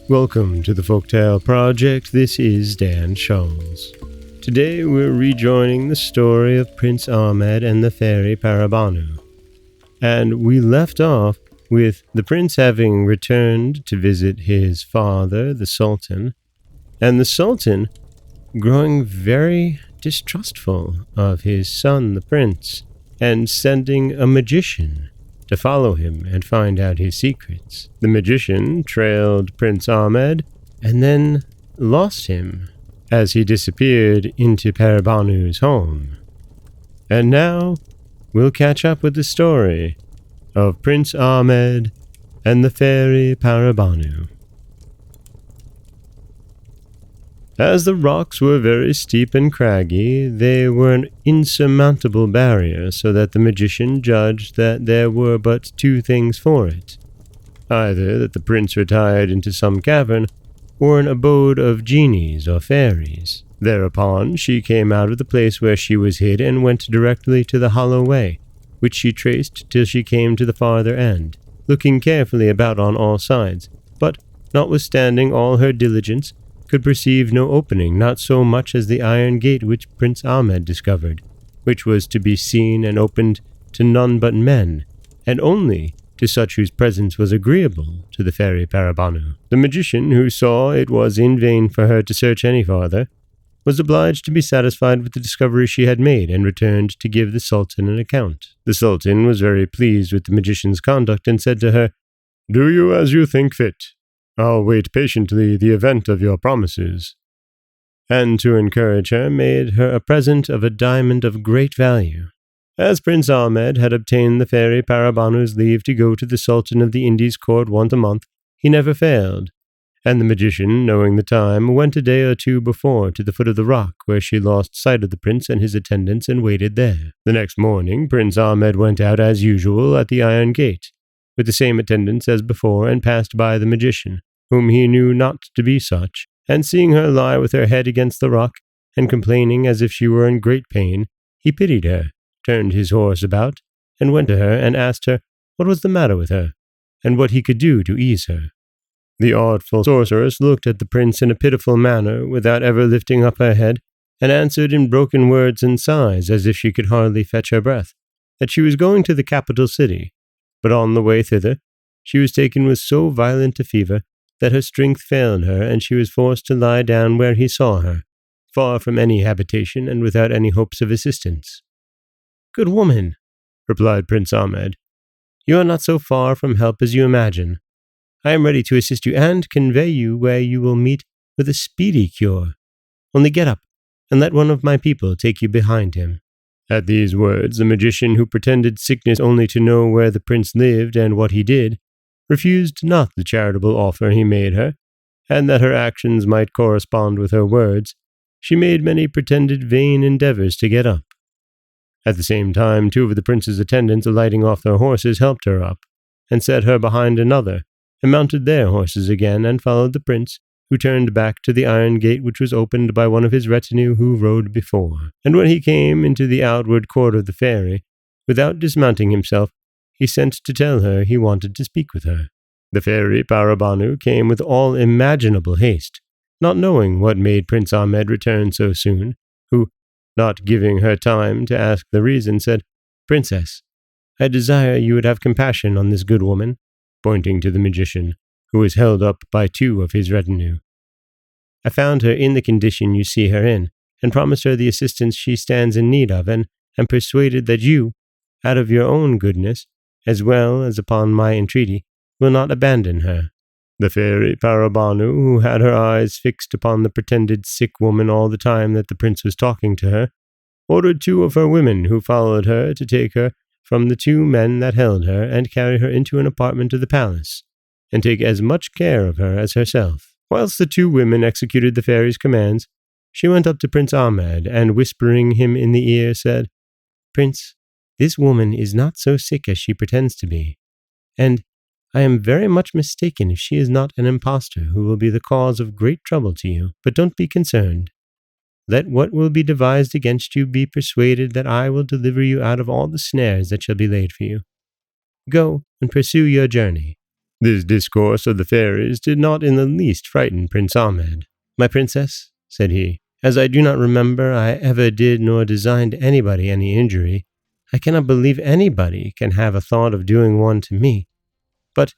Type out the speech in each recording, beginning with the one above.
Welcome to the Folktale Project. This is Dan Scholz. Today we're rejoining the story of Prince Ahmed and the Fairy Paribanou. And we left off with the prince having returned to visit his father, the Sultan, and the Sultan growing very distrustful of his son, the prince, and sending a magician to follow him and find out his secrets. The magician trailed Prince Ahmed and then lost him as he disappeared into Paribanou's home. And now we'll catch up with the story of Prince Ahmed and the Fairy Paribanou. As the rocks were very steep and craggy, they were an insurmountable barrier, so that the magician judged that there were but two things for it: either that the prince retired into some cavern, or an abode of genies or fairies. Thereupon she came out of the place where she was hid and went directly to the hollow way, which she traced till she came to the farther end, looking carefully about on all sides, but, notwithstanding all her diligence, could perceive no opening, not so much as the iron gate which Prince Ahmed discovered, which was to be seen and opened to none but men, and only to such whose presence was agreeable to the Fairy Paribanou. The magician, who saw it was in vain for her to search any farther, was obliged to be satisfied with the discovery she had made, and returned to give the Sultan an account. The Sultan was very pleased with the magician's conduct, and said to her, "Do you as you think fit. I'll wait patiently the event of your promises," and to encourage her, made her a present of a diamond of great value. As Prince Ahmed had obtained the Fairy Paribanou's leave to go to the Sultan of the Indies court once a month, he never failed, and the magician, knowing the time, went a day or two before to the foot of the rock, where she lost sight of the prince and his attendants, and waited there. The next morning Prince Ahmed went out as usual at the iron gate, with the same attendants as before, and passed by the magician, whom he knew not to be such, and seeing her lie with her head against the rock, and complaining as if she were in great pain, he pitied her, turned his horse about, and went to her, and asked her what was the matter with her, and what he could do to ease her. The artful sorceress looked at the prince in a pitiful manner, without ever lifting up her head, and answered in broken words and sighs, as if she could hardly fetch her breath, that she was going to the capital city, but on the way thither she was taken with so violent a fever that her strength failed her, and she was forced to lie down where he saw her, far from any habitation, and without any hopes of assistance. "Good woman," replied Prince Ahmed, "you are not so far from help as you imagine. I am ready to assist you, and convey you where you will meet with a speedy cure. Only get up, and let one of my people take you behind him." At these words, the magician, who pretended sickness only to know where the prince lived and what he did, refused not the charitable offer he made her, and that her actions might correspond with her words, she made many pretended vain endeavors to get up. At the same time, two of the prince's attendants, alighting off their horses, helped her up, and set her behind another, and mounted their horses again, and followed the prince, who turned back to the iron gate, which was opened by one of his retinue who rode before. And when he came into the outward court of the fairy, without dismounting himself, he sent to tell her he wanted to speak with her. The Fairy Paribanou came with all imaginable haste, not knowing what made Prince Ahmed return so soon, who, not giving her time to ask the reason, said, "Princess, I desire you would have compassion on this good woman," pointing to the magician, who was held up by two of his retinue. "I found her in the condition you see her in, and promised her the assistance she stands in need of, and am persuaded that you, out of your own goodness, as well as upon my entreaty, will not abandon her." The Fairy Paribanou, who had her eyes fixed upon the pretended sick woman all the time that the prince was talking to her, ordered two of her women who followed her to take her from the two men that held her, and carry her into an apartment of the palace, and take as much care of her as herself. Whilst the two women executed the fairy's commands, she went up to Prince Ahmed, and whispering him in the ear, said, "Prince, this woman is not so sick as she pretends to be, and I am very much mistaken if she is not an impostor who will be the cause of great trouble to you. But don't be concerned. Let what will be devised against you be persuaded that I will deliver you out of all the snares that shall be laid for you. Go and pursue your journey, This discourse of the fairies did not in the least frighten Prince Ahmed. "My princess," said he, "as I do not remember I ever did nor designed anybody any injury, I cannot believe anybody can have a thought of doing one to me. But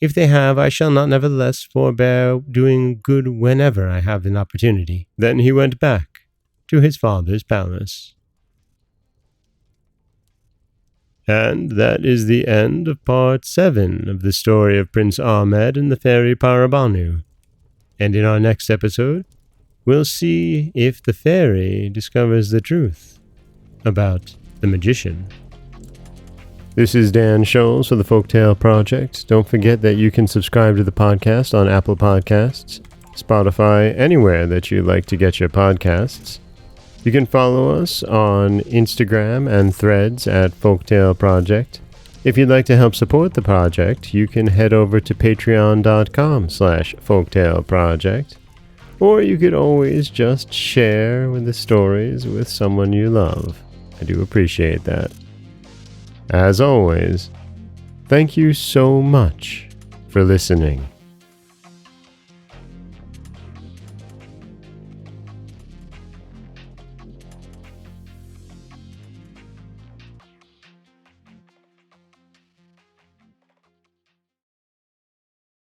if they have, I shall not nevertheless forbear doing good whenever I have an opportunity." Then he went back to his father's palace. And that is the end of part 7 of the story of Prince Ahmed and the Fairy Paribanou. And in our next episode, we'll see if the fairy discovers the truth about the magician. This is Dan Scholz for the Folktale Project. Don't forget that you can subscribe to the podcast on Apple Podcasts, Spotify, anywhere that you like to get your podcasts. You can follow us on Instagram and Threads at Folktale Project. If you'd like to help support the project, you can head over to patreon.com/folktaleproject. Or you could always just share the stories with someone you love. I do appreciate that. As always, thank you so much for listening.